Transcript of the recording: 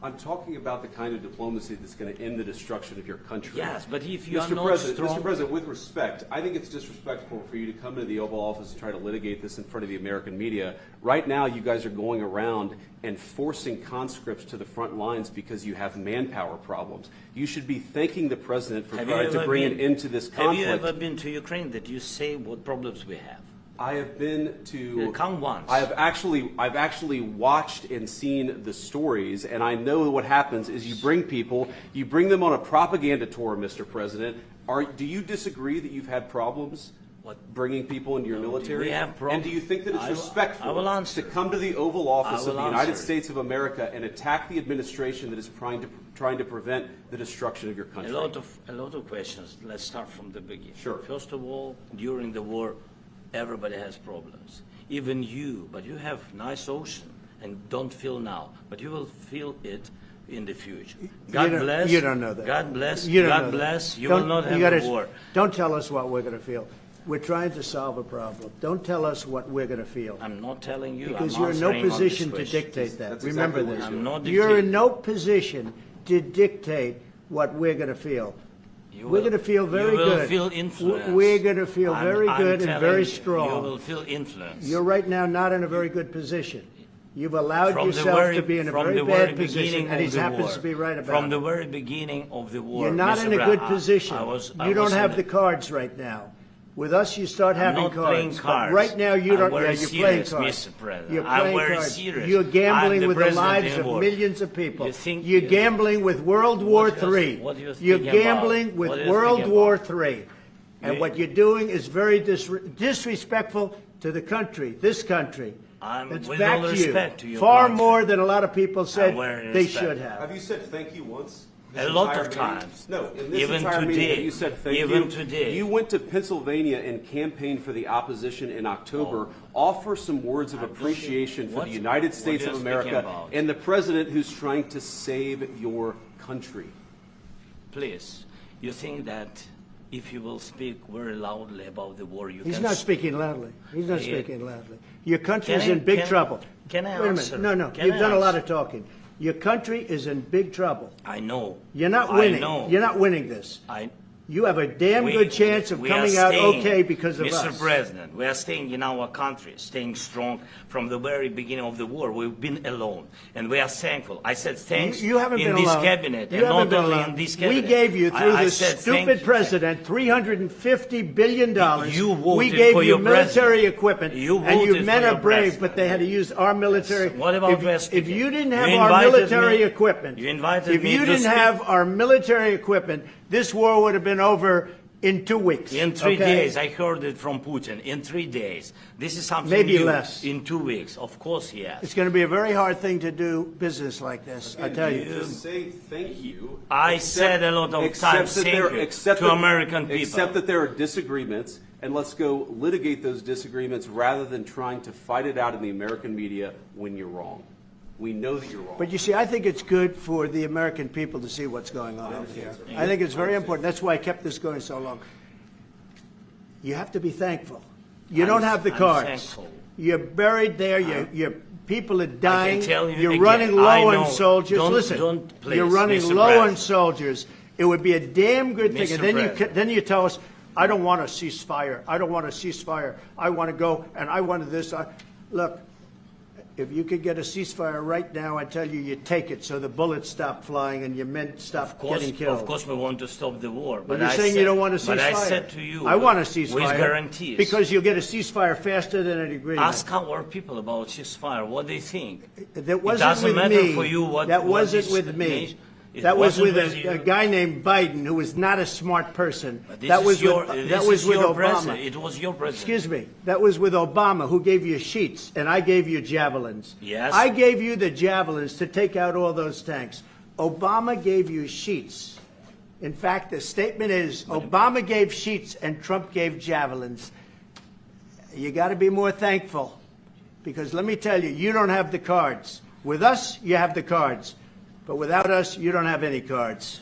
I'm talking about the kind of diplomacy that's going to end the destruction of your country. Yes, but if you are Mr. not President, strong... Mr. President, with respect, I think it's disrespectful for you to come to the Oval Office and try to litigate this in front of the American media. Right now, you guys are going around and forcing conscripts to the front lines because you have manpower problems. You should be thanking the President for trying to bring an end to this conflict. Have you ever been to Ukraine that you say what problems we have? I have been to. Come once. I've actually watched and seen the stories, and I know what happens is you bring them on a propaganda tour, Mr. President. Do you disagree that you've had problems bringing people into your military? We have problems. And do you think that it's respectful to come to the Oval Office of the United States of America and attack the administration that is trying to prevent the destruction of your country? A lot of questions. Let's start from the beginning. Sure. First of all, during the war, everybody has problems. Even you, but you have nice ocean and don't feel now, but you will feel it in the future. God bless. You don't know that. God bless. You don't God know bless. That. You will not have a war. Don't tell us what we're going to feel. We're trying to solve a problem. Don't tell us what we're going to feel. I'm not telling you. Because I'm you're in no answering on this position to question. dictate that. That's Remember exactly this. what I'm not You're in dictating. no position to dictate what we're going to feel. We're going to feel very good. You will feel influence. We're going to feel very good and very strong. You will feel influence. You're right now not in a very good position. You've allowed yourself to be in a very bad position, and he happens to be right about it. From the very beginning of the war. You're not in a good position. You don't have the cards right now. With us, you start having cards. Playing cards. But right now, you don't. Yeah, you're playing cards. Mr. President. You're playing cards. Serious. You're gambling with the president lives of millions of people. You're gambling with World War III. You're gambling with World War III. And what you're doing is very disrespectful to the country, this country. It's with back all to respect you. to your Far country. more than a lot of people said they respect. should have. Have you said thank you once? A lot of times. No, in this Even entire meeting, today. have you said thank Even you? today. You went to Pennsylvania and campaigned for the opposition in October. Offer some words of appreciation for the United States of America and the president who's trying to save your country. Please, you think that if you will speak very loudly about the war, you He's can... not speaking loudly. He's not speaking loudly. Your country is in big trouble. Can I Wait a answer? minute. No. You've done a lot of talking. Your country is in big trouble. I know. You're not winning. I know. You're not winning this. You have a damn good chance of coming out okay because of us. Mr. President, we are staying in our country, staying strong from the very beginning of the war. We've been alone, and we are thankful. I said thanks you haven't in been this alone. cabinet, You and haven't not been only alone. in this cabinet. We gave you, through I this said stupid president, $350 billion. You voted we gave for you your military president. equipment, You and your voted men for are your brave, president. but they had to use our military. What about if you didn't have You our invited military me- equipment, You invited if me you to didn't speak. have our military equipment, this war would have been over in 2 weeks. In 3 okay? days, I heard it from Putin. In 3 days, this is something Maybe new. less. In 2 weeks, of course, yes. It's going to be a very hard thing to do business like this, I tell you. Just say thank you. I said a lot of times thank you to American people. Except that there are disagreements, and let's go litigate those disagreements rather than trying to fight it out in the American media when you're wrong. We know that you're wrong. But you see, I think it's good for the American people to see what's going on out here. I think it's very important. That's why I kept this going so long. You have to be thankful. You don't have the cards. Thankful. You're buried there. Your people are dying. tell you You're again, running low I on know. soldiers. Don't, please, you're running Mr. low on President. soldiers. It would be a damn good thing. Mr. And then President. then you tell us, I don't want a ceasefire. I don't want a ceasefire. I want to go, and I want this. Look, if you could get a ceasefire right now, I tell you, you take it so the bullets stop flying and your men stop getting killed. Of course, we want to stop the war. But you're saying you don't want a ceasefire. But I said to you, I want a ceasefire. with guarantees. Because you'll get a ceasefire faster than an agreement. Ask our people about ceasefire, what they think. That wasn't doesn't with matter me. for you what- that what wasn't this with me. means. It That was wasn't with with a you. guy named Biden, who was not a smart person. But this That is was your, with, this that was is with your Obama. president. It was your president. Excuse me. That was with Obama, who gave you sheets, and I gave you javelins. Yes. I gave you the javelins to take out all those tanks. Obama gave you sheets. In fact, the statement is Obama gave sheets and Trump gave javelins. You got to be more thankful, because let me tell you, you don't have the cards. With us, you have the cards. But without us, you don't have any cards.